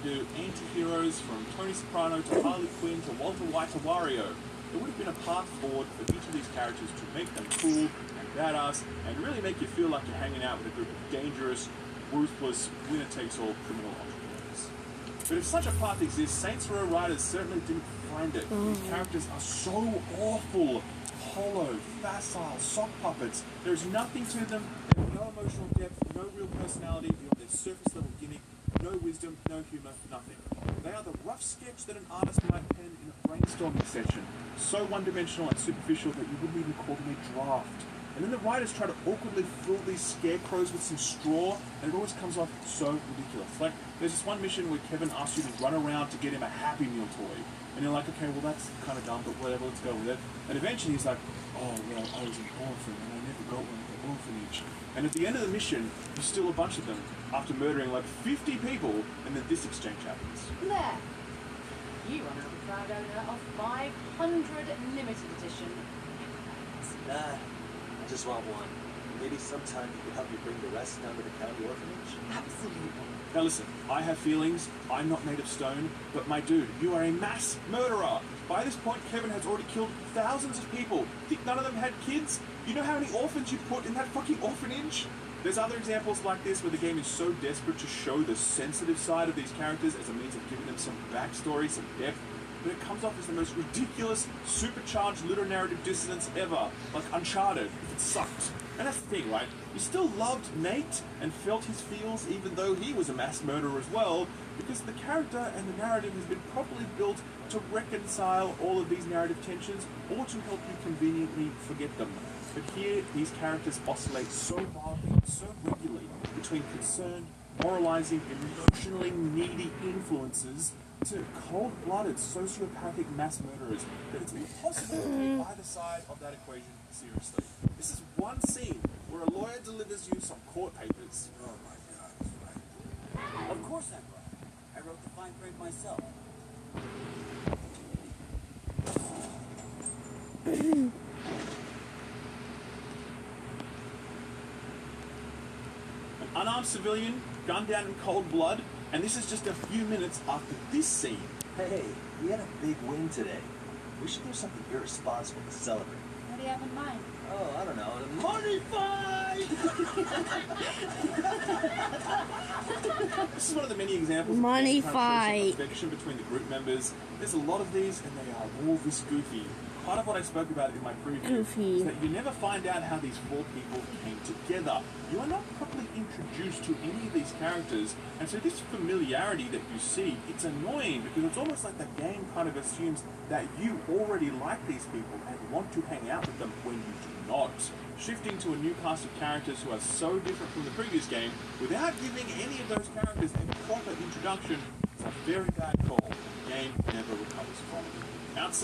do anti-heroes from Tony Soprano to Harley Quinn to Walter White to Wario. There would have been a path forward for each of these characters to make them cool and badass and really make you feel like you're hanging out with a group of dangerous, ruthless, winner-takes-all criminal entrepreneurs. But if such a path exists, Saints Row writers certainly didn't find it. These characters are so awful, hollow, facile, sock puppets. There's nothing to them, they have no emotional depth, no real personality beyond their surface-level gimmick, no wisdom, no humour, nothing. They are the rough sketch that an artist might pen in a brainstorming session, so one-dimensional and superficial that you wouldn't even call them a draft. And then the writers try to awkwardly fill these scarecrows with some straw, and it always comes off so ridiculous. Like, there's this one mission where Kevin asks you to run around to get him a Happy Meal toy. And you're like, okay, well that's kind of dumb, but whatever, let's go with it. And eventually he's like, oh, well, I was an orphan, and I never got one at the orphanage. And at the end of the mission, you steal a bunch of them, after murdering like 50 people, and then this exchange happens. There. You are now the proud owner of 500 limited edition. Nah, I just want one. Maybe sometime you could help me bring the rest down to the county orphanage? Absolutely. Now listen, I have feelings, I'm not made of stone, but my dude, you are a mass murderer. By this point, Kevin has already killed thousands of people. Think none of them had kids? You know how many orphans you put in that fucking orphanage? There's other examples like this where the game is so desperate to show the sensitive side of these characters as a means of giving them some backstory, some depth, but it comes off as the most ridiculous, supercharged literal narrative dissonance ever, like Uncharted, if it sucked. And that's the thing, right? You still loved Nate and felt his feels even though he was a mass murderer as well, because the character and the narrative has been properly built to reconcile all of these narrative tensions or to help you conveniently forget them. But here, these characters oscillate so wildly, so regularly between concerned, moralizing, emotionally needy influences to cold-blooded, sociopathic mass murderers that it's impossible to take either side of that equation seriously. This is one scene where a lawyer delivers you some court papers. Oh my God, it's right. Of course I'm right. I wrote the fine print myself. An unarmed civilian, gunned down in cold blood, and this is just a few minutes after this scene. Hey, we had a big win today. We should do something irresponsible to celebrate. What do you have in mind? Oh, I don't know. Money fight! This is one of the many examples Money of fight. affection between the group members. There's a lot of these, and they are all this goofy. Part of what I spoke about in my preview is that you never find out how these four people came together. You are not properly introduced to any of these characters, and so this familiarity that you see, it's annoying because it's almost like the game kind of assumes that you already like these people and want to hang out with them when you do not. Shifting to a new cast of characters who are so different from the previous game without giving any of those characters a proper introduction is a very bad call. The game never recovers from it. Outside